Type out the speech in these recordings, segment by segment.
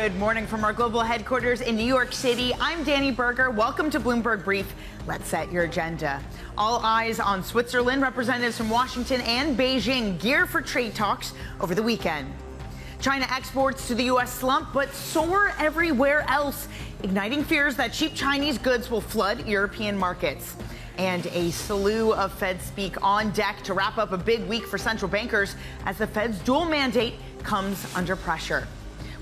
Good morning from our global headquarters in New York City. I'm Danny Berger. Welcome to Bloomberg Brief. Let's set your agenda. All eyes on Switzerland. Representatives from Washington and Beijing gear for trade talks over the weekend. China exports to the U.S. slump, but soar everywhere else, igniting fears that cheap Chinese goods will flood European markets. And a slew of Fed speak on deck to wrap up a big week for central bankers as the Fed's dual mandate comes under pressure.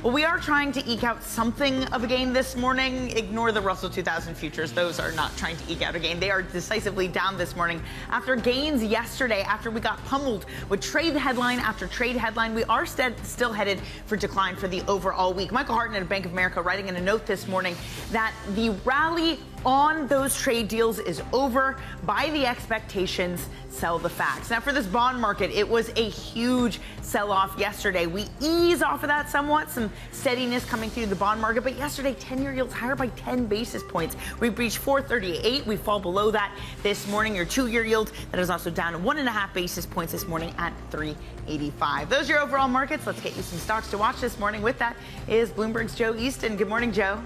Well, we are trying to eke out something of a gain this morning. Ignore the Russell 2000 futures. Those are not trying to eke out a gain. They are decisively down this morning after gains yesterday, after we got pummeled with trade headline after trade headline. We are still headed for decline for the overall week. Michael Hartnett of Bank of America writing in a note this morning that the rally on those trade deals is over. Buy the expectations, sell the facts. Now, for this bond market, it was a huge sell-off yesterday. We ease off of that somewhat, some steadiness coming through the bond market. But yesterday, 10-year yields higher by 10 basis points. We breached 438. We fall below that this morning. Your 2-year yield, that is also down 1.5 basis points this morning at 385. Those are your overall markets. Let's get you some stocks to watch this morning. With that is Bloomberg's Joe Easton. Good morning, Joe.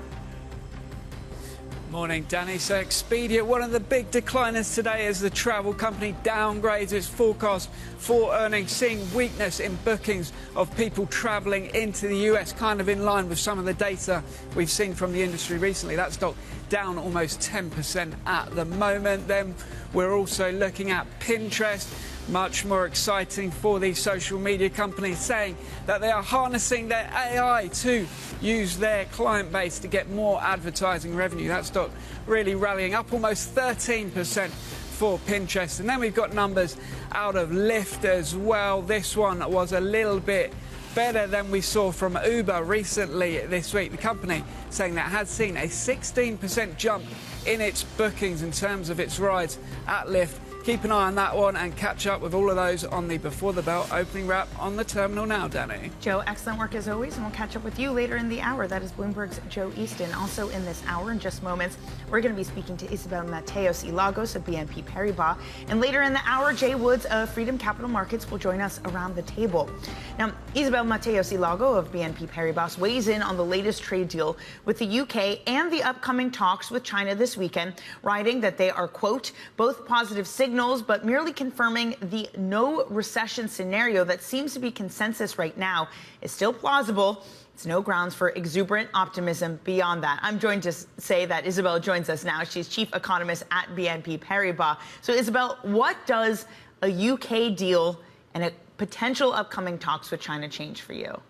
Morning, Danny. So Expedia, one of the big decliners today as the travel company downgrades its forecast for earnings, seeing weakness in bookings of people travelling into the US, kind of in line with some of the data we've seen from the industry recently. That stock down almost 10% at the moment. Then we're also looking at Pinterest. Much more exciting for these social media companies, saying that they are harnessing their AI to use their client base to get more advertising revenue. That stock really rallying up almost 13% for Pinterest. And then we've got numbers out of Lyft as well. This one was a little bit better than we saw from Uber recently this week. The company saying that had seen a 16% jump in its bookings in terms of its rides at Lyft. Keep an eye on that one and catch up with all of those on the Before the Bell opening wrap on the terminal now, Danny. Joe, excellent work as always, and we'll catch up with you later in the hour. That is Bloomberg's Joe Easton. Also in this hour, in just moments, we're going to be speaking to Isabel Mateos y Lagos of BNP Paribas. And later in the hour, Jay Woods of Freedom Capital Markets will join us around the table. Now, Isabel Mateos y Lagos of BNP Paribas weighs in on the latest trade deal with the UK and the upcoming talks with China this weekend, writing that they are, quote, both positive signals, but merely confirming the no recession scenario that seems to be consensus right now is still plausible. It's no grounds for exuberant optimism beyond that. I'm joined to say that Isabel joins us now. She's chief economist at BNP Paribas. So, Isabel, what does a UK deal and a potential upcoming talks with China change for you?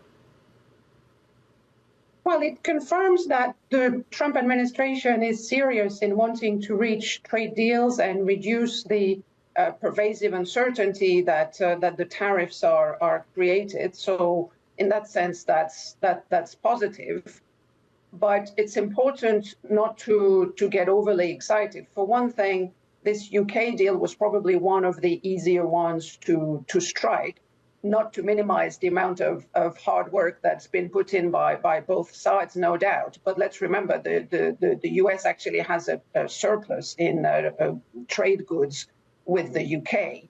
Well, it confirms that the Trump administration is serious in wanting to reach trade deals and reduce the pervasive uncertainty that the tariffs are created. So, in that sense, that's positive. But it's important not to get overly excited. For one thing, this UK deal was probably one of the easier ones to strike. Not to minimize the amount of hard work that's been put in by both sides, no doubt. But let's remember, the US actually has a surplus in trade goods with the UK.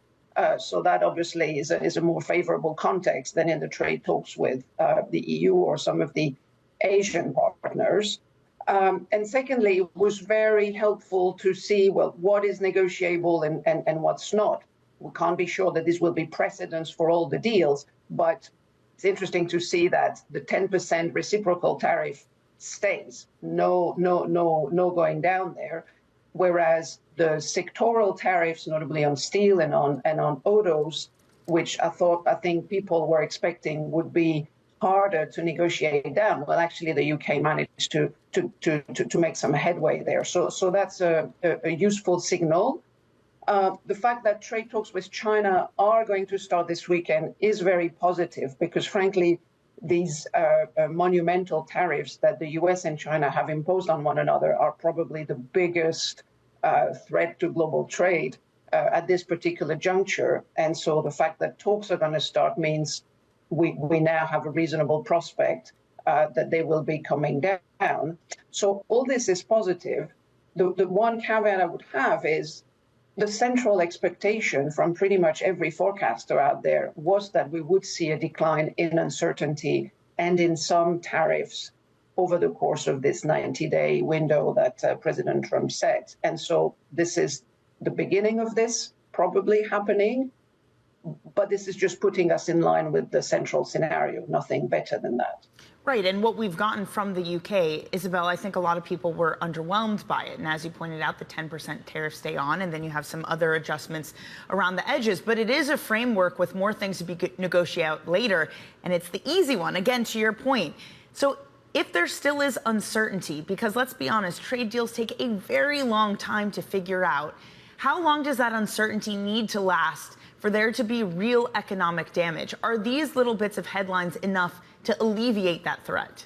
So that obviously is a more favorable context than in the trade talks with the EU or some of the Asian partners. And secondly, it was very helpful to see, well, what is negotiable and what's not. We can't be sure that this will be precedents for all the deals, but it's interesting to see that the 10% reciprocal tariff stays, no going down there, whereas the sectoral tariffs, notably on steel and on autos, which I think people were expecting would be harder to negotiate down. Well, actually, the UK managed to make some headway there. So that's a useful signal. The fact that trade talks with China are going to start this weekend is very positive because, frankly, these monumental tariffs that the US and China have imposed on one another are probably the biggest threat to global trade at this particular juncture. And so the fact that talks are going to start means we now have a reasonable prospect that they will be coming down. So all this is positive. The one caveat I would have is the central expectation from pretty much every forecaster out there was that we would see a decline in uncertainty and in some tariffs over the course of this 90-day window that President Trump set. And so this is the beginning of this probably happening, but this is just putting us in line with the central scenario, nothing better than that. Right, and what we've gotten from the UK, Isabel, I think a lot of people were underwhelmed by it. And as you pointed out, the 10% tariffs stay on, and then you have some other adjustments around the edges. But it is a framework with more things to be negotiated later, and it's the easy one, again, to your point. So if there still is uncertainty, because let's be honest, trade deals take a very long time to figure out, how long does that uncertainty need to last for there to be real economic damage? Are these little bits of headlines enough to alleviate that threat?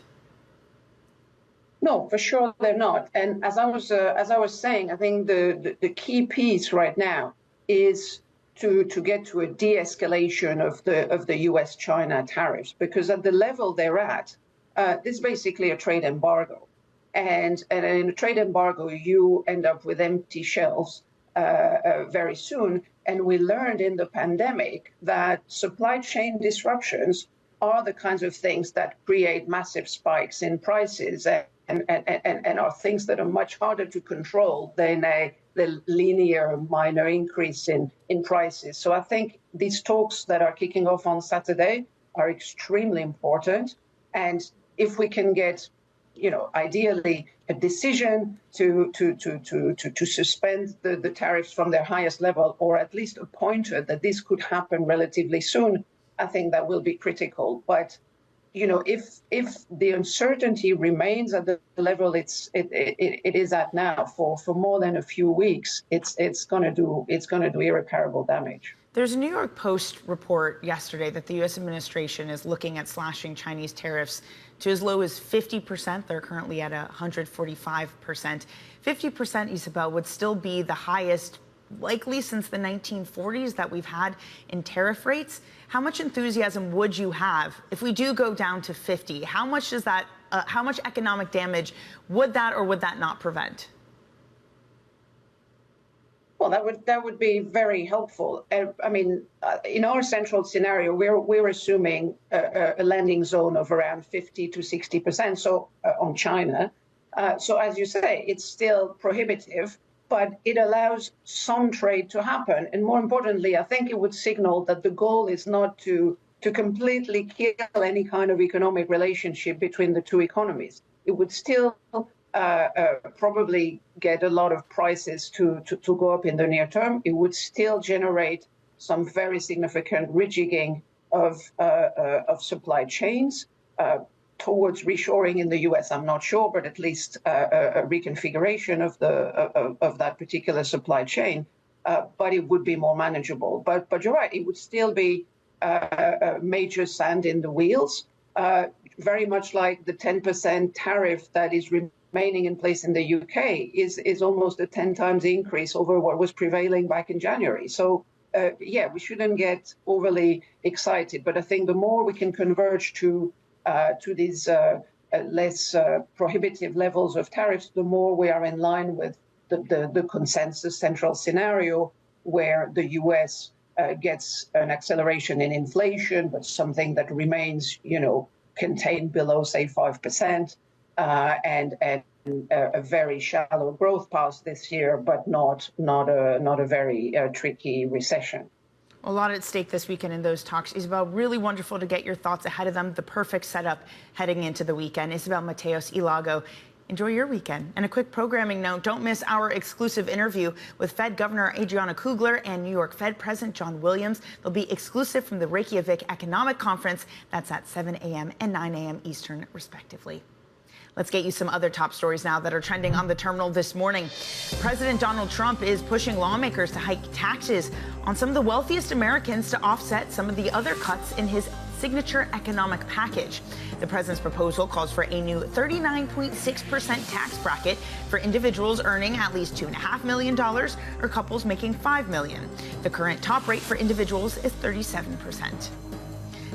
No, for sure they're not. And as I was saying, I think the key piece right now is to get to a de-escalation of the US-China tariffs, because at the level they're at, this is basically a trade embargo. And in a trade embargo, you end up with empty shelves very soon. And we learned in the pandemic that supply chain disruptions are the kinds of things that create massive spikes in prices and are things that are much harder to control than the linear minor increase in prices. So I think these talks that are kicking off on Saturday are extremely important. And if we can get, ideally a decision to suspend the tariffs from their highest level, or at least a pointer that this could happen relatively soon, I think that will be critical. But if the uncertainty remains at the level it is at now for more than a few weeks, it's going to do irreparable damage. There's a New York Post report yesterday that the U.S. administration is looking at slashing Chinese tariffs to as low as 50%. They're currently at 145%. 50%, Isabel, would still be the highest likely since the 1940s that we've had in tariff rates. How much enthusiasm would you have if we do go down to 50? How much does that, how much economic damage would that or would that not prevent? Well, that would be very helpful. I mean, in our central scenario, we're assuming a landing zone of around 50 to 60%. So on China, so as you say, it's still prohibitive, but it allows some trade to happen. And more importantly, I think it would signal that the goal is not to completely kill any kind of economic relationship between the two economies. It would still probably get a lot of prices to go up in the near term. It would still generate some very significant rejigging of supply chains towards reshoring in the U.S. I'm not sure, but at least a reconfiguration of that particular supply chain. But it would be more manageable. But you're right, it would still be a major sand in the wheels, very much like the 10% tariff that is remaining in place in the UK is almost a 10 times increase over what was prevailing back in January. So, yeah, we shouldn't get overly excited. But I think the more we can converge to these less prohibitive levels of tariffs, the more we are in line with the consensus central scenario where the US gets an acceleration in inflation, but something that remains, contained below, say, 5%, and a very shallow growth path this year, but not a very tricky recession. A lot at stake this weekend in those talks. Isabel, really wonderful to get your thoughts ahead of them. The perfect setup heading into the weekend. Isabel Mateos Ilago, enjoy your weekend. And a quick programming note, don't miss our exclusive interview with Fed Governor Adriana Kugler and New York Fed President John Williams. They'll be exclusive from the Reykjavik Economic Conference. That's at 7 a.m. and 9 a.m. Eastern, respectively. Let's get you some other top stories now that are trending on the terminal this morning. President Donald Trump is pushing lawmakers to hike taxes on some of the wealthiest Americans to offset some of the other cuts in his signature economic package. The president's proposal calls for a new 39.6% tax bracket for individuals earning at least $2.5 million or couples making $5 million. The current top rate for individuals is 37%.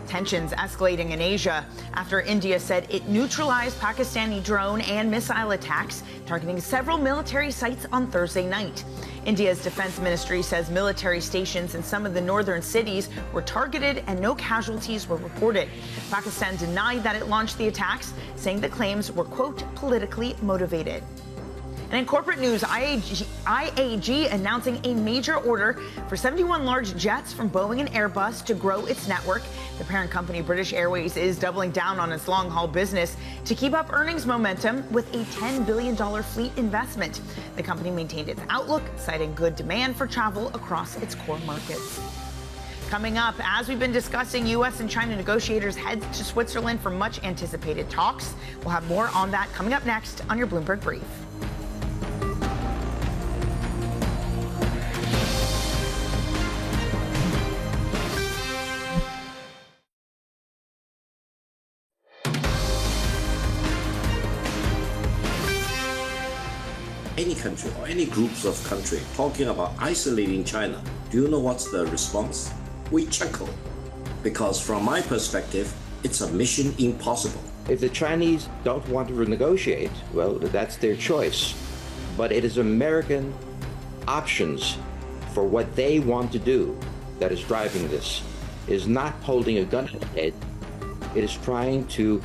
Tensions escalating in Asia after India said it neutralized Pakistani drone and missile attacks targeting several military sites on Thursday night. India's defense ministry says military stations in some of the northern cities were targeted and no casualties were reported. Pakistan denied that it launched the attacks, saying the claims were, quote, politically motivated. And in corporate news, IAG announcing a major order for 71 large jets from Boeing and Airbus to grow its network. The parent company, British Airways, is doubling down on its long-haul business to keep up earnings momentum with a $10 billion fleet investment. The company maintained its outlook, citing good demand for travel across its core markets. Coming up, as we've been discussing, U.S. and China negotiators head to Switzerland for much anticipated talks. We'll have more on that coming up next on your Bloomberg Brief. Any country or any groups of country talking about isolating China, do you know what's the response? We chuckle. Because from my perspective, it's a mission impossible. If the Chinese don't want to renegotiate, well, that's their choice. But it is American options for what they want to do that is driving this. It is not holding a gun to the head. It is trying to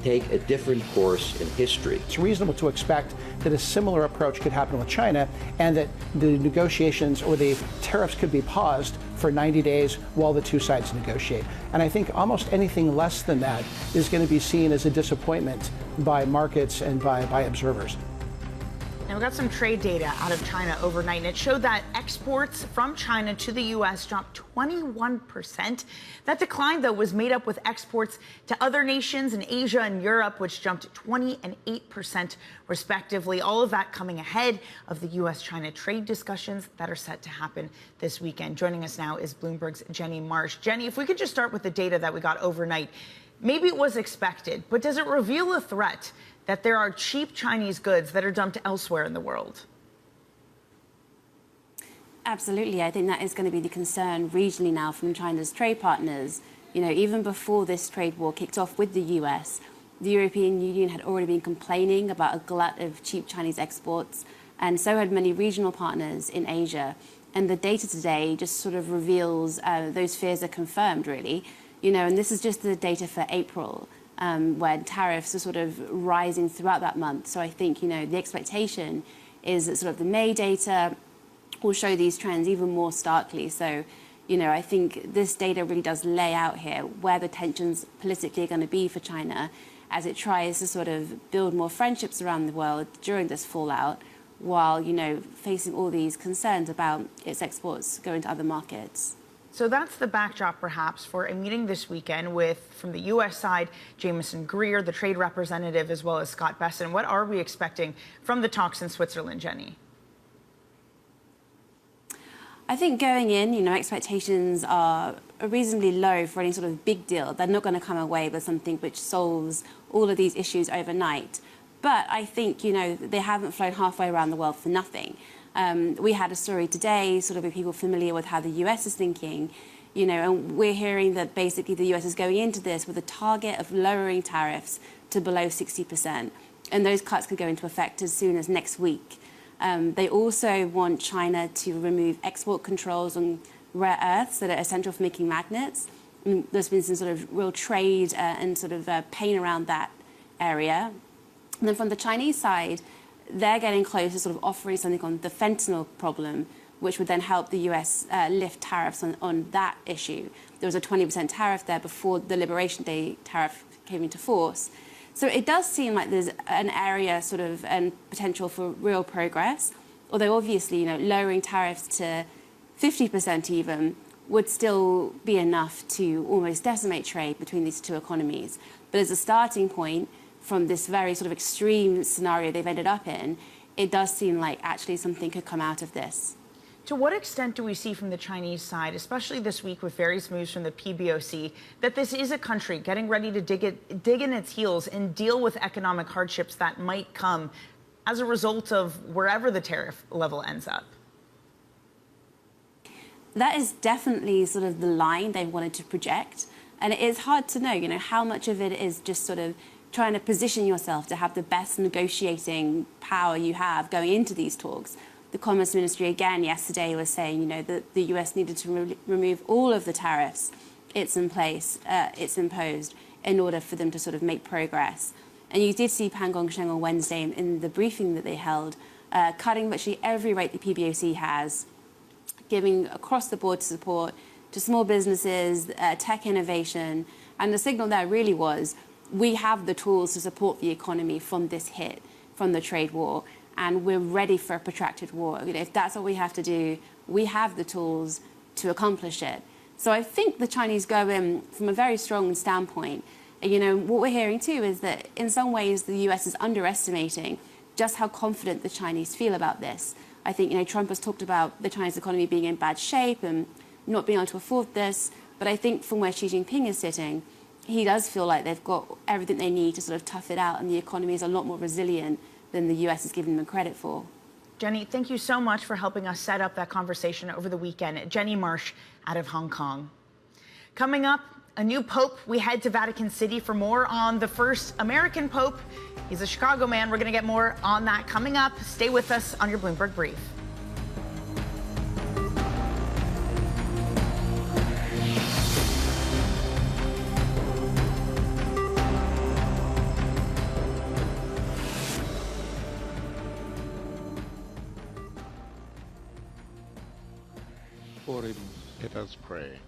take a different course in history. It's reasonable to expect that a similar approach could happen with China and that the negotiations or the tariffs could be paused for 90 days while the two sides negotiate. And I think almost anything less than that is going to be seen as a disappointment by markets and by observers. Now, we got some trade data out of China overnight, and it showed that exports from China to the U.S. dropped 21%. That decline, though, was made up with exports to other nations in Asia and Europe, which jumped 20% and 8%, respectively. All of that coming ahead of the U.S.-China trade discussions that are set to happen this weekend. Joining us now is Bloomberg's Jenny Marsh. Jenny, if we could just start with the data that we got overnight. Maybe it was expected, but does it reveal a threat that there are cheap Chinese goods that are dumped elsewhere in the world? Absolutely. I think that is going to be the concern regionally now from China's trade partners. You know, even before this trade war kicked off with the US, the European Union had already been complaining about a glut of cheap Chinese exports, and so had many regional partners in Asia. And the data today just sort of reveals those fears are confirmed, really. You know, and this is just the data for April. Where tariffs are sort of rising throughout that month. So I think, you know, the expectation is that sort of the May data will show these trends even more starkly. So, you know, I think this data really does lay out here where the tensions politically are going to be for China as it tries to sort of build more friendships around the world during this fallout, while, you know, facing all these concerns about its exports going to other markets. So that's the backdrop, perhaps, for a meeting this weekend with, from the U.S. side, Jameson Greer, the trade representative, as well as Scott Besson. What are we expecting from the talks in Switzerland, Jenny? I think going in, you know, expectations are reasonably low for any sort of big deal. They're not going to come away with something which solves all of these issues overnight. But I think, you know, they haven't flown halfway around the world for nothing. We had a story today, sort of with people familiar with how the US is thinking, you know, and we're hearing that basically the US is going into this with a target of lowering tariffs to below 60%. And those cuts could go into effect as soon as next week. They also want China to remove export controls on rare earths that are essential for making magnets. And there's been some sort of real trade and sort of pain around that area. And then from the Chinese side, they're getting close to sort of offering something on the fentanyl problem, which would then help the US lift tariffs on that issue. There was a 20% tariff there before the Liberation Day tariff came into force. So it does seem like there's an area sort of and potential for real progress, although obviously, you know, lowering tariffs to 50% even would still be enough to almost decimate trade between these two economies. But as a starting point, from this very sort of extreme scenario they've ended up in, it does seem like actually something could come out of this. To what extent do we see from the Chinese side, especially this week with various moves from the PBOC, that this is a country getting ready to dig in its heels and deal with economic hardships that might come as a result of wherever the tariff level ends up? That is definitely sort of the line they wanted to project. And it is hard to know, you know, how much of it is just sort of trying to position yourself to have the best negotiating power you have going into these talks. The Commerce Ministry again yesterday was saying, you know, that the US needed to remove all of the tariffs it's imposed in order for them to sort of make progress. And you did see Pan Gongsheng on Wednesday in the briefing that they held, cutting virtually every rate the PBOC has, giving across the board support to small businesses, tech innovation. And the signal there really was, we have the tools to support the economy from this hit, from the trade war, and we're ready for a protracted war. You know, if that's what we have to do, we have the tools to accomplish it. So I think the Chinese go in from a very strong standpoint. You know, what we're hearing too is that in some ways the US is underestimating just how confident the Chinese feel about this. I think, you know, Trump has talked about the Chinese economy being in bad shape and not being able to afford this. But I think from where Xi Jinping is sitting, he does feel like they've got everything they need to sort of tough it out, and the economy is a lot more resilient than the US is giving them credit for. Jenny, thank you so much for helping us set up that conversation over the weekend. Jenny Marsh out of Hong Kong. Coming up, a new pope. We head to Vatican City for more on the first American pope. He's a Chicago man. We're going to get more on that coming up. Stay with us on your Bloomberg Brief. Let us pray.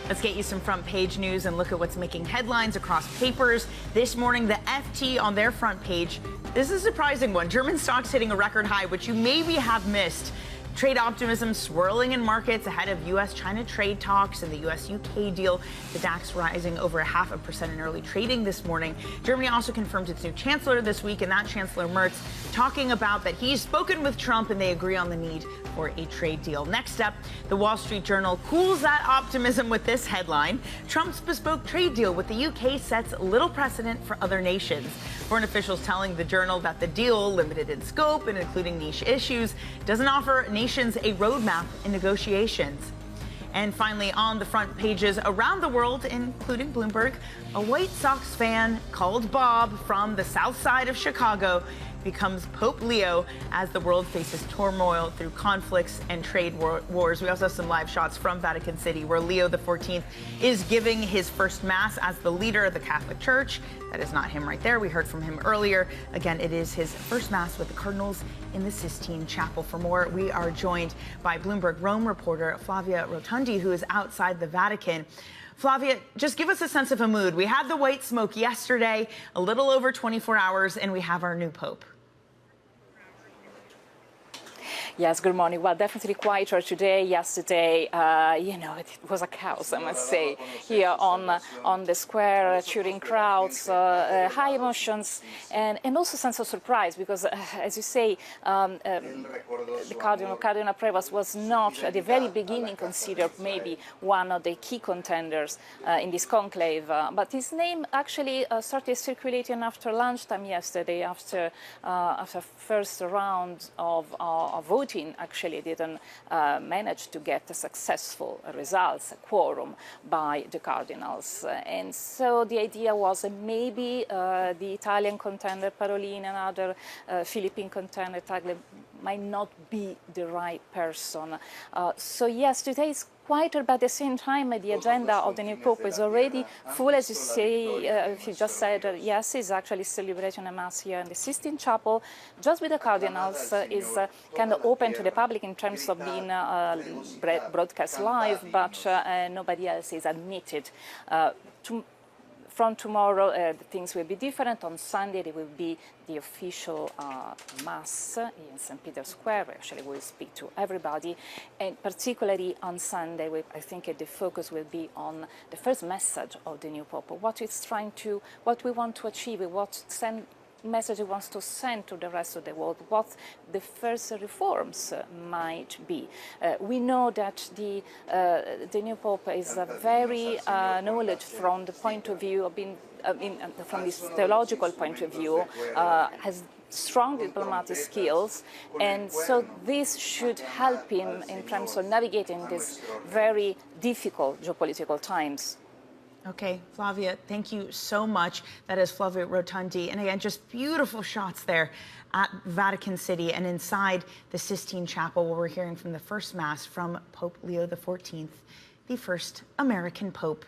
Let's get you some front page news and look at what's making headlines across papers. This morning, the FT on their front page. This is a surprising one. German stocks hitting a record high, which you maybe have missed. Trade optimism swirling in markets ahead of U.S.-China trade talks and the U.S.-UK deal. The DAX rising over 0.5% in early trading this morning. Germany also confirmed its new chancellor this week, and that Chancellor Merz talking about that he's spoken with Trump and they agree on the need for a trade deal. Next up, the Wall Street Journal cools that optimism with this headline. Trump's bespoke trade deal with the U.K. sets little precedent for other nations. Foreign officials telling the Journal that the deal, limited in scope and including niche issues, doesn't offer nations a roadmap in negotiations. And finally, on the front pages around the world, including Bloomberg, a White Sox fan called Bob from the south side of Chicago becomes Pope Leo as the world faces turmoil through conflicts and trade wars. We also have some live shots from Vatican City where Leo XIV is giving his first mass as the leader of the Catholic Church. That is not him right there. We heard from him earlier. Again, it is his first mass with the cardinals in the Sistine Chapel. For more, we are joined by Bloomberg Rome reporter Flavia Rotundi, who is outside the Vatican. Flavia, just give us a sense of a mood. We had the white smoke yesterday, a little over 24 hours, and we have our new pope. Yes, good morning. Well, definitely quieter today. Yesterday, you know, it was a chaos, I must say, here on the square, cheering crowds, high emotions, and also sense of surprise because, as you say, the Cardinal Prevost was not at the very beginning considered maybe one of the key contenders in this conclave, but his name actually started circulating after lunchtime yesterday, after first round of voting. Actually didn't manage to get a successful results, a quorum by the cardinals. And so the idea was maybe the Italian contender Parolin and other Philippine contender Tagle might not be the right person. So yes, today is quieter, but at the same time, the agenda of the new Pope is already full, as you say, if you just said, yes, he's actually celebrating a Mass here in the Sistine Chapel, just with the cardinals, is kind of open to the public in terms of being broadcast live, but nobody else is admitted. From tomorrow, things will be different. On Sunday, there will be the official Mass in St. Peter's Square. Actually, we'll speak to everybody. And particularly on Sunday, I think the focus will be on the first message of the new Pope, what we want to achieve, what message he wants to send to the rest of the world, what the first reforms might be. We know that the new Pope is very knowledgeable from the point of view of being, from this theological point of view, has strong diplomatic skills, and so this should help him in terms of navigating these very difficult geopolitical times. Okay, Flavia, thank you so much. That is Flavia Rotundi. And again, just beautiful shots there at Vatican City and inside the Sistine Chapel, where we're hearing from the first Mass from Pope Leo XIV, the first American Pope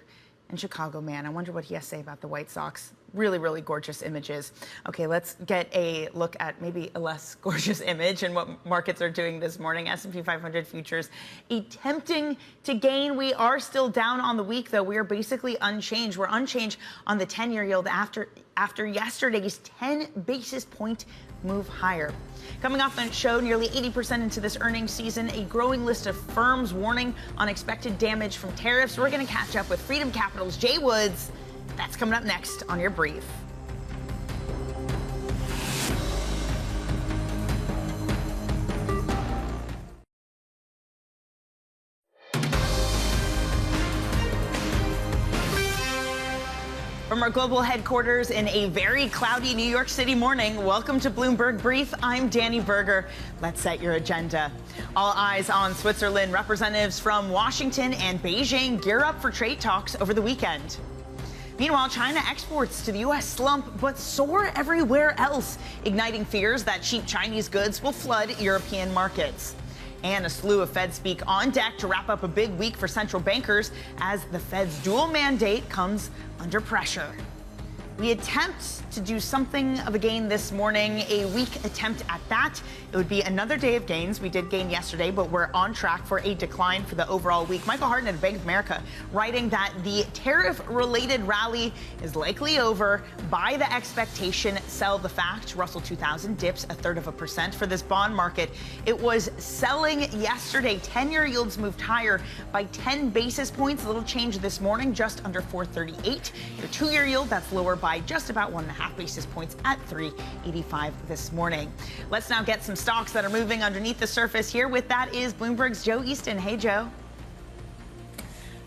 and Chicago man. I wonder what he has to say about the White Sox. Really, really gorgeous images. Okay, let's get a look at maybe a less gorgeous image and what markets are doing this morning. S&P 500 futures attempting to gain. We are still down on the week, though. We are basically unchanged. We're unchanged on the 10-year yield after yesterday's 10 basis point move higher. Coming off the show, nearly 80% into this earnings season, a growing list of firms warning unexpected damage from tariffs. We're going to catch up with Freedom Capital's Jay Woods. That's coming up next on your brief. From our global headquarters in a very cloudy New York City morning, welcome to Bloomberg Brief. I'm Danny Berger. Let's set your agenda. All eyes on Switzerland. Representatives from Washington and Beijing gear up for trade talks over the weekend. Meanwhile, China exports to the U.S. slump but soar everywhere else, igniting fears that cheap Chinese goods will flood European markets. And a slew of Fed speak on deck to wrap up a big week for central bankers as the Fed's dual mandate comes under pressure. We attempt to do something of a gain this morning, a weak attempt at that. It would be another day of gains. We did gain yesterday, but we're on track for a decline for the overall week. Michael Harden at Bank of America writing that the tariff-related rally is likely over. Buy the expectation, sell the fact. Russell 2000 dips 1/3% for this bond market. It was selling yesterday. 10-year yields moved higher by 10 basis points. A little change this morning, just under 438. Your 2-year yield, that's lower by just about 1.5 basis points at 385 this morning. Let's now get some stocks that are moving underneath the surface. Here with that is Bloomberg's Joe Easton. Hey, Joe.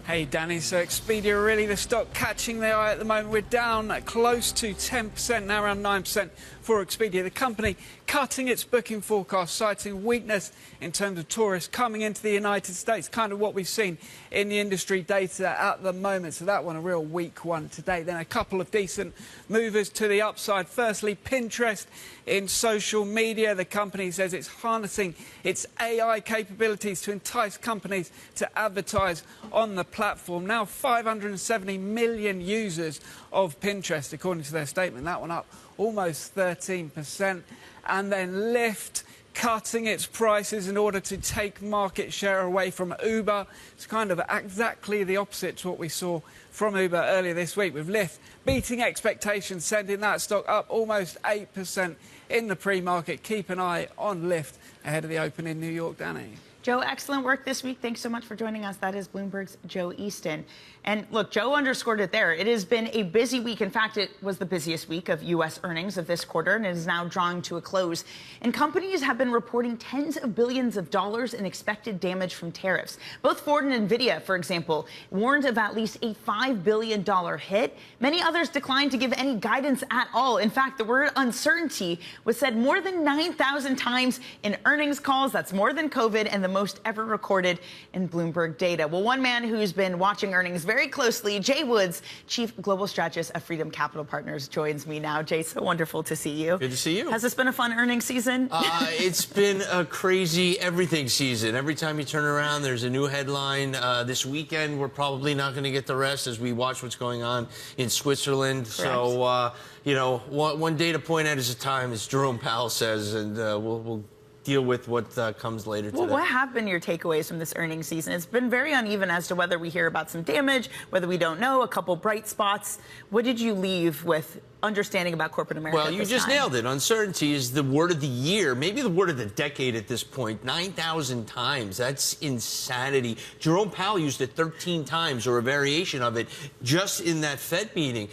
Hey, Danny. So Expedia, really the stock catching the eye at the moment. We're down close to 10%, now around 9% for Expedia. The company cutting its booking forecast, citing weakness in terms of tourists coming into the United States, kind of what we've seen in the industry data at the moment. So that one, a real weak one today. Then a couple of decent movers to the upside. Firstly, Pinterest in social media. The company says it's harnessing its AI capabilities to entice companies to advertise on the platform. Now 570 million users of Pinterest, according to their statement. That one up almost 13%. And then Lyft cutting its prices in order to take market share away from Uber. It's kind of exactly the opposite to what we saw from Uber earlier this week, with Lyft beating expectations, sending that stock up almost 8% in the pre-market. Keep an eye on Lyft ahead of the open in New York, Danny. Joe, excellent work this week. Thanks so much for joining us. That is Bloomberg's Joe Easton. And look, Joe underscored it there. It has been a busy week. In fact, it was the busiest week of U.S. earnings of this quarter, and it is now drawing to a close. And companies have been reporting tens of billions of dollars in expected damage from tariffs. Both Ford and Nvidia, for example, warned of at least a $5 billion hit. Many others declined to give any guidance at all. In fact, the word uncertainty was said more than 9,000 times in earnings calls. That's more than COVID and the most ever recorded in Bloomberg data. Well, one man who's been watching earnings very closely, Jay Woods, Chief Global Strategist of Freedom Capital Partners, joins me now. Jay, so wonderful to see you. Good to see you. Has this been a fun earnings season? It's been a crazy everything season. Every time you turn around, there's a new headline. This weekend, we're probably not going to get the rest as we watch what's going on in Switzerland. Correct. So, you know, one data point at a time, as Jerome Powell says, and we'll deal with what comes later today. Well, what have been your takeaways from this earnings season? It's been very uneven as to whether we hear about some damage, whether we don't know, a couple bright spots. What did you leave with understanding about corporate America? Well, you just nailed it. Uncertainty is the word of the year, maybe the word of the decade at this point. 9,000 times. That's insanity. Jerome Powell used it 13 times, or a variation of it, just in that Fed meeting.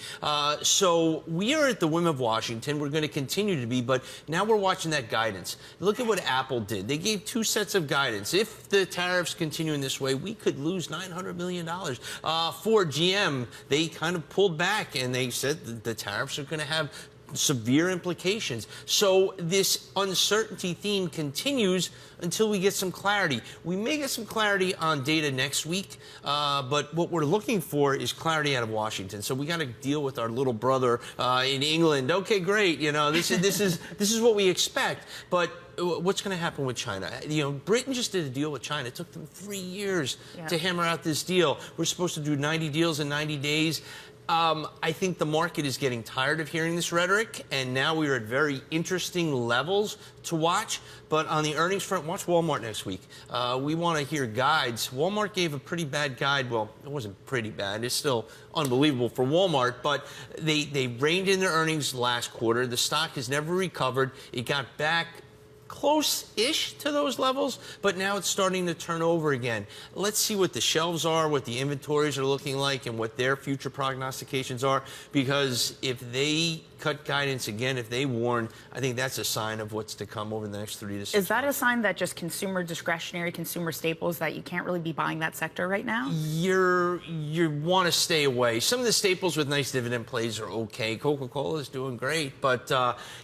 So we are at the whim of Washington. We're going to continue to be, but now we're watching that guidance. Look at what Apple did. They gave 2 sets of guidance. If the tariffs continue in this way, we could lose $900 million. For GM, they kind of pulled back, and they said the tariffs are going to have severe implications. So this uncertainty theme continues until we get some clarity. We may get some clarity on data next week, but what we're looking for is clarity out of Washington. So we got to deal with our little brother in England. Okay, great. You know, this is what we expect. But what's going to happen with China? You know, Britain just did a deal with China. It took them 3 years to hammer out this deal. We're supposed to do 90 deals in 90 days. I think the market is getting tired of hearing this rhetoric, and now we are at very interesting levels to watch. But on the earnings front, watch Walmart next week. We want to hear guides. Walmart gave a pretty bad guide. Well, it wasn't pretty bad. It's still unbelievable for Walmart, but they reined in their earnings last quarter. The stock has never recovered. It got back close-ish to those levels, but now it's starting to turn over again. Let's see what the shelves are, what the inventories are looking like, and what their future prognostications are, because if they cut guidance again, if they warn, I think that's a sign of what's to come over the next 3 to 6 months. Is that a sign that just consumer discretionary, consumer staples, that you can't really be buying that sector right now? You want to stay away. Some of the staples with nice dividend plays are okay. Coca-Cola is doing great, but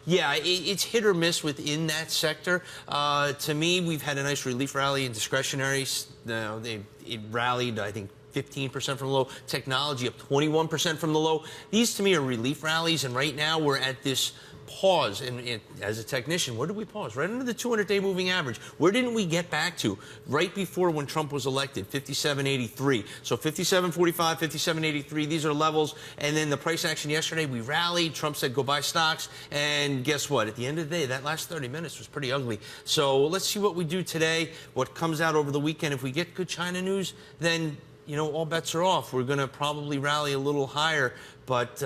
yeah, it's hit or miss within that sector. To me, we've had a nice relief rally in discretionaries. It rallied, I think, 15% from the low. Technology up 21% from the low. These, to me, are relief rallies, and right now we're at this pause. And as a technician, where did we pause? Right under the 200-day moving average. Where didn't we get back to? Right before when Trump was elected, 57.83. So 57.45, 57.83, these are levels. And then the price action yesterday, we rallied. Trump said, go buy stocks. And guess what? At the end of the day, that last 30 minutes was pretty ugly. So let's see what we do today, what comes out over the weekend. If we get good China news, then you know, all bets are off. We're going to probably rally a little higher, but,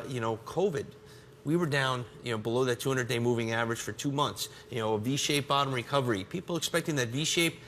you know, COVID, we were down, you know, below that 200-day moving average for 2 months. You know, a V-shaped bottom recovery. People expecting that V-shape.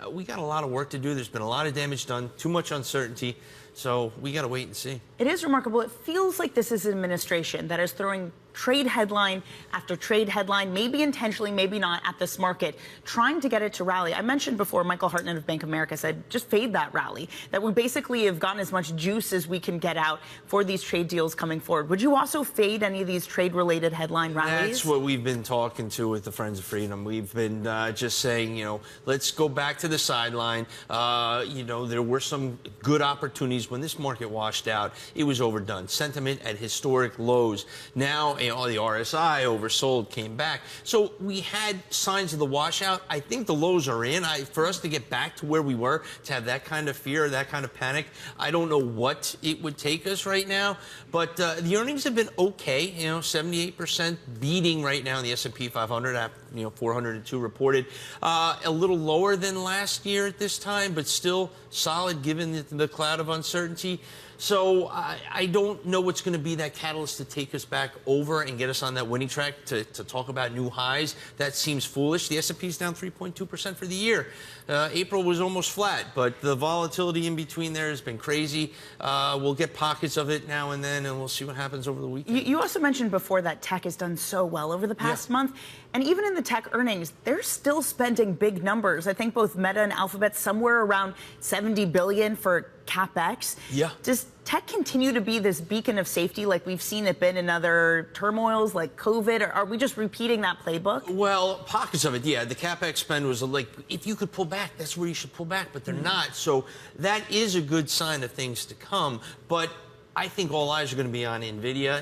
We got a lot of work to do. There's been a lot of damage done, too much uncertainty. So we got to wait and see. It is remarkable. It feels like this is an administration that is throwing trade headline after trade headline, maybe intentionally, maybe not, at this market, trying to get it to rally. I mentioned before, Michael Hartnett of Bank of America said, just fade that rally, that we basically have gotten as much juice as we can get out for these trade deals coming forward. Would you also fade any of these trade-related headline rallies? That's what we've been talking to with the Friends of Freedom. We've been just saying, you know, let's go back to the sideline. You know, there were some good opportunities when this market washed out. It was overdone. Sentiment at historic lows. Now, you know, the RSI oversold, came back. So we had signs of the washout. I think the lows are in. For us to get back to where we were, to have that kind of fear, that kind of panic, I don't know what it would take us right now. But the earnings have been okay. You know, 78% beating right now in the S&P 500. You know, 402 reported. A little lower than last year at this time, but still solid given the cloud of uncertainty. So I don't know what's going to be that catalyst to take us back over and get us on that winning track to talk about new highs. That seems foolish. The S&P is down 3.2% for the year. April was almost flat, but the volatility in between there has been crazy. We'll get pockets of it now and then, and we'll see what happens over the weekend. You also mentioned before that tech has done so well over the past month. And even in the tech earnings, they're still spending big numbers. I think both Meta and Alphabet, somewhere around $70 billion for CapEx. Yeah. Does tech continue to be this beacon of safety like we've seen it been in other turmoils like COVID? Or are we just repeating that playbook? Well, pockets of it, yeah. The CapEx spend was like, if you could pull back, that's where you should pull back, but they're not. So that is a good sign of things to come. But I think all eyes are going to be on NVIDIA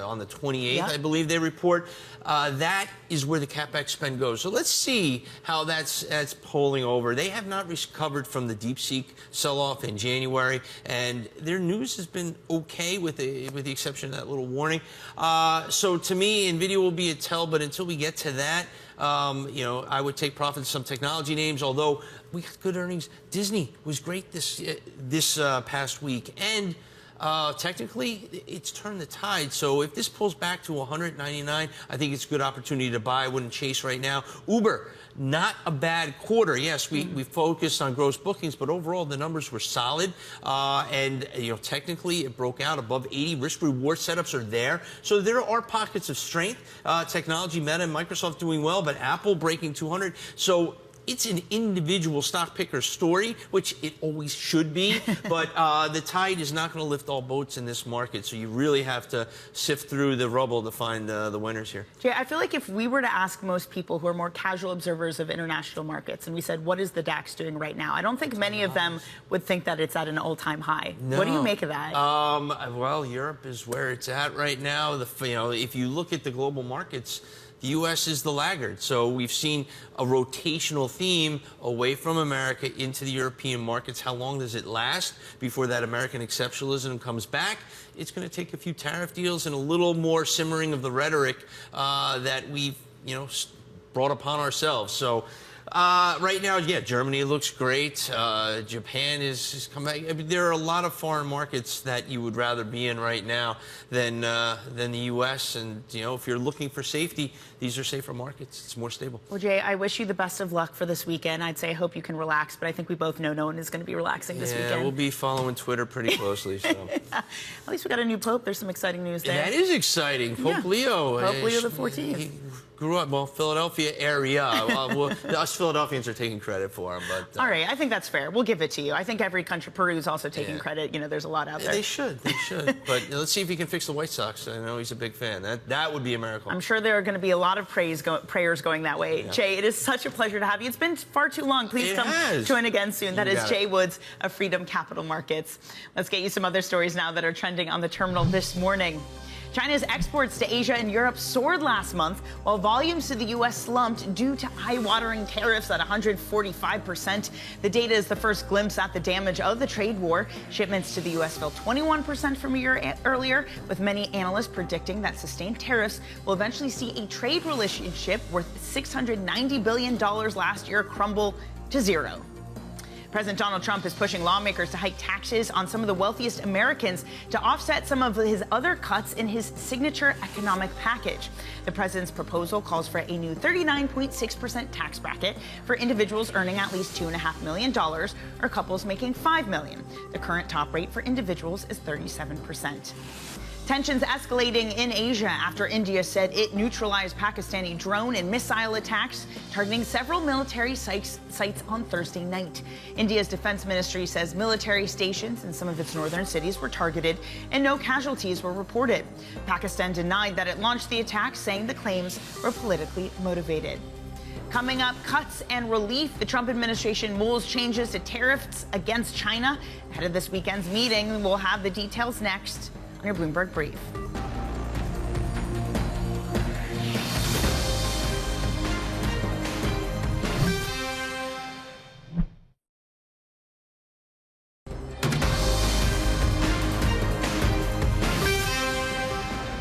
on the 28th, I believe they report. That is where the CapEx spend goes. So let's see how that's polling over. They have not recovered from the DeepSeek sell-off in January, and their news has been okay with the exception of that little warning. So to me, NVIDIA will be a tell, but until we get to that, you know, I would take profit in some technology names, although we got good earnings. Disney was great this past week, and technically, it's turned the tide. So if this pulls back to 199, I think it's a good opportunity to buy. I wouldn't chase right now. Uber, not a bad quarter. Yes, we focused on gross bookings, but overall the numbers were solid. And you know, technically it broke out above 80. Risk-reward setups are there. So there are pockets of strength. Technology, Meta, and Microsoft doing well, but Apple breaking 200. So it's an individual stock picker story, which it always should be, but the tide is not going to lift all boats in this market, so you really have to sift through the rubble to find the winners here. Jay, I feel like if we were to ask most people who are more casual observers of international markets and we said, what is the DAX doing right now? I don't think many of them would think that it's at an all-time high. No. What do you make of that? Well, Europe is where it's at right now. If you look at the global markets, the U.S. is the laggard. So we've seen a rotational theme away from America into the European markets. How long does it last before that American exceptionalism comes back? It's going to take a few tariff deals and a little more simmering of the rhetoric that we've, brought upon ourselves. So right now, yeah, Germany looks great. Japan is coming back. I mean, there are a lot of foreign markets that you would rather be in right now than the U.S. And, if you're looking for safety, these are safer markets. It's more stable. Well, Jay, I wish you the best of luck for this weekend. I'd say I hope you can relax, but I think we both know no one is going to be relaxing this weekend. Yeah, we'll be following Twitter pretty closely. So. At least we got a new pope. There's some exciting news there. That is exciting. Pope Leo. Pope Leo the 14th. He grew up, Philadelphia area. Us Philadelphians are taking credit for him. But all right, I think that's fair. We'll give it to you. I think every country, Peru is also taking credit. There's a lot out there. They should. But let's see if he can fix the White Sox. I know he's a big fan. That would be a miracle. I'm sure there are going to be a lot of prayers going that way. Yeah. Jay, it is such a pleasure to have you. It's been far too long. Please join again soon. That is Jay Woods of Freedom Capital Markets. Let's get you some other stories now that are trending on the terminal this morning. China's exports to Asia and Europe soared last month, while volumes to the U.S. slumped due to eye-watering tariffs at 145%. The data is the first glimpse at the damage of the trade war. Shipments to the U.S. fell 21% from a year earlier, with many analysts predicting that sustained tariffs will eventually see a trade relationship worth $690 billion last year crumble to zero. President Donald Trump is pushing lawmakers to hike taxes on some of the wealthiest Americans to offset some of his other cuts in his signature economic package. The president's proposal calls for a new 39.6% tax bracket for individuals earning at least $2.5 million or couples making $5 million. The current top rate for individuals is 37%. Tensions escalating in Asia after India said it neutralized Pakistani drone and missile attacks targeting several military sites on Thursday night. India's defense ministry says military stations in some of its northern cities were targeted and no casualties were reported. Pakistan denied that it launched the attacks, saying the claims were politically motivated. Coming up, cuts and relief. The Trump administration mulls changes to tariffs against China. Ahead of this weekend's meeting, we'll have the details next on your Bloomberg Brief.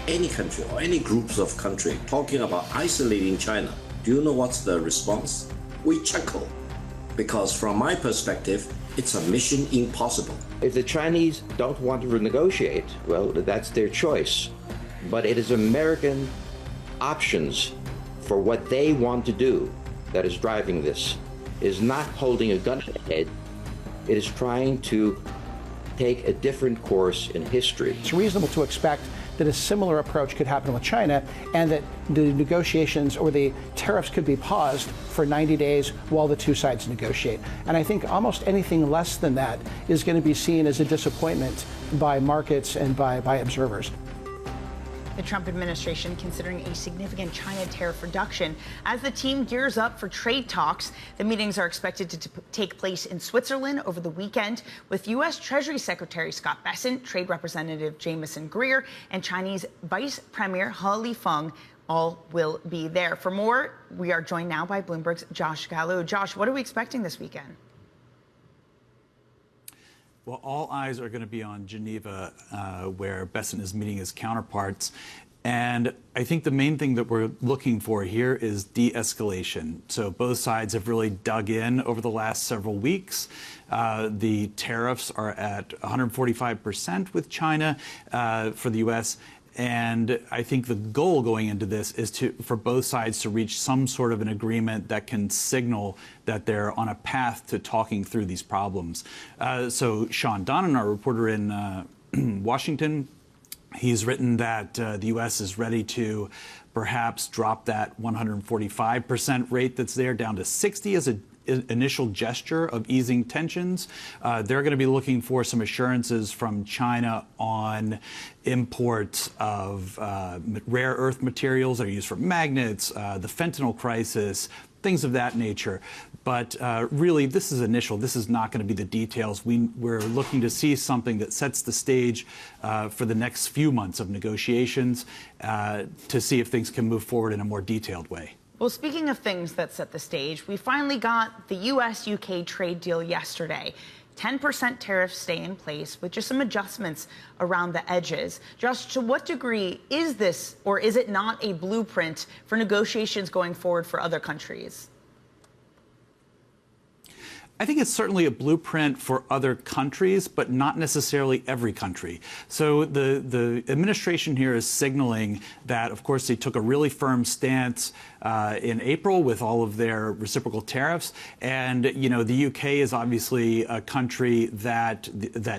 Any country or any groups of country talking about isolating China, do you know what's the response? We chuckle, because from my perspective, it's a mission impossible. If the Chinese don't want to renegotiate, well, that's their choice. But it is American options for what they want to do that is driving this. It is not holding a gun to the head. It is trying to take a different course in history. It's reasonable to expect that a similar approach could happen with China, and that the negotiations or the tariffs could be paused for 90 days while the two sides negotiate. And I think almost anything less than that is going to be seen as a disappointment by markets and by observers. The Trump administration considering a significant China tariff reduction as the team gears up for trade talks. The meetings are expected to take place in Switzerland over the weekend with U.S. Treasury Secretary Scott Bessent, Trade Representative Jamieson Greer, and Chinese Vice Premier He Lifeng. All will be there. For more, we are joined now by Bloomberg's Josh Gallo. Josh, what are we expecting this weekend? Well, all eyes are going to be on Geneva, where Bessent is meeting his counterparts. And I think the main thing that we're looking for here is de-escalation. So both sides have really dug in over the last several weeks. The tariffs are at 145% with China for the U.S., and I think the goal going into this is for both sides to reach some sort of an agreement that can signal that they're on a path to talking through these problems. So Sean Donnan, our reporter in Washington, he's written that the U.S. is ready to perhaps drop that 145% rate that's there down to 60 as initial gesture of easing tensions. They're going to be looking for some assurances from China on imports of rare earth materials that are used for magnets, the fentanyl crisis, things of that nature. But really, this is initial. This is not going to be the details. We're looking to see something that sets the stage for the next few months of negotiations to see if things can move forward in a more detailed way. Well, speaking of things that set the stage, we finally got the U.S.-UK trade deal yesterday. 10% tariffs stay in place with just some adjustments around the edges. Josh, to what degree is this, or is it not, a blueprint for negotiations going forward for other countries? I think it's certainly a blueprint for other countries, but not necessarily every country. So the administration here is signaling that, of course, they took a really firm stance in April with all of their reciprocal tariffs. And, you know, the UK is obviously a country that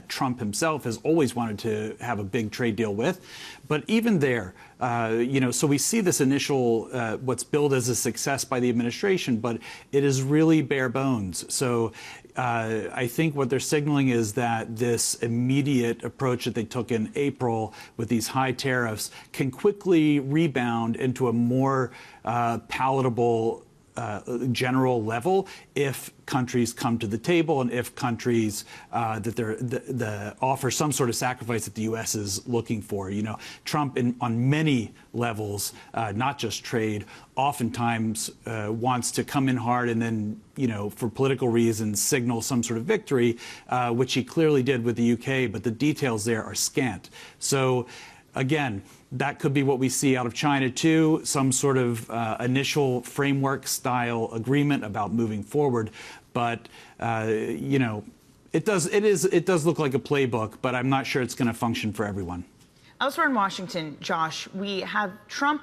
Trump himself has always wanted to have a big trade deal with. But even there, you know, so we see this initial, what's billed as a success by the administration, but it is really bare bones. So I think what they're signaling is that this immediate approach that they took in April with these high tariffs can quickly rebound into a more palatable general level if countries come to the table and if countries that offer some sort of sacrifice that the U.S. is looking for. You know, Trump on many levels, not just trade, oftentimes wants to come in hard and then, you know, for political reasons, signal some sort of victory, which he clearly did with the UK, but the details there are scant. So, again, that could be what we see out of China, too, some sort of initial framework-style agreement about moving forward. But, you know, it does look like a playbook, but I'm not sure it's going to function for everyone. Elsewhere in Washington, Josh, we have Trump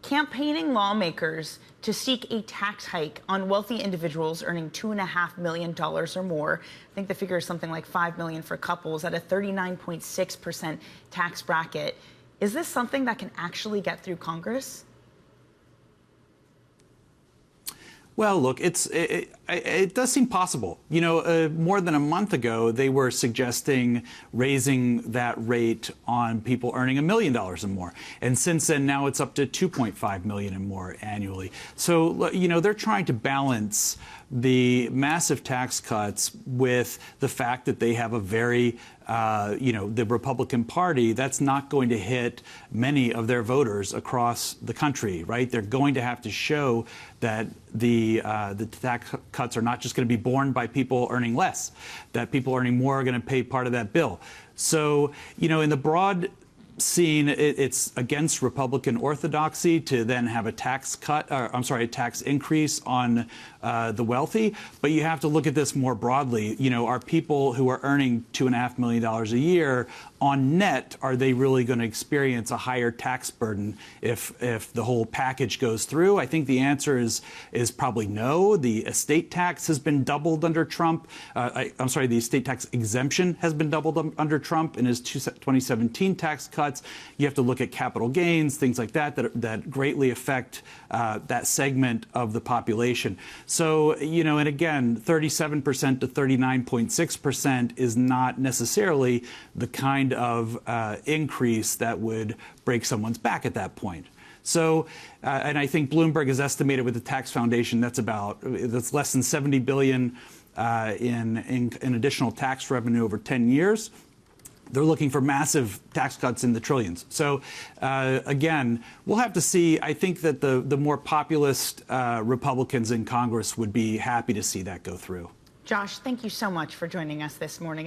campaigning lawmakers to seek a tax hike on wealthy individuals earning $2.5 million or more. I think the figure is something like $5 million for couples at a 39.6% tax bracket. Is this something that can actually get through Congress? Well, look, it does seem possible. You know, more than a month ago, they were suggesting raising that rate on people earning $1 million or more. And since then, now it's up to $2.5 million and more annually. So, you know, they're trying to balance the massive tax cuts with the fact that they have a very you know, the Republican Party, that's not going to hit many of their voters across the country, right? They're going to have to show that the tax cuts are not just going to be borne by people earning less, that people earning more are going to pay part of that bill. So, you know, in the broad scene, it's against Republican orthodoxy to then have a tax cut, a tax increase on the wealthy. But you have to look at this more broadly. You know, are people who are earning $2.5 million a year on net, are they really going to experience a higher tax burden if the whole package goes through? I think the answer is probably no. The estate tax has been doubled under Trump. The estate tax exemption has been doubled under Trump in his 2017 tax cuts. You have to look at capital gains, things like that greatly affect that segment of the population. So, you know, and again, 37% to 39.6% is not necessarily the kind of increase that would break someone's back at that point. So, and I think Bloomberg has estimated with the Tax Foundation that's less than $70 billion in additional tax revenue over 10 years. They're looking for massive tax cuts in the trillions. So, again, we'll have to see. I think that the more populist Republicans in Congress would be happy to see that go through. Josh, thank you so much for joining us this morning.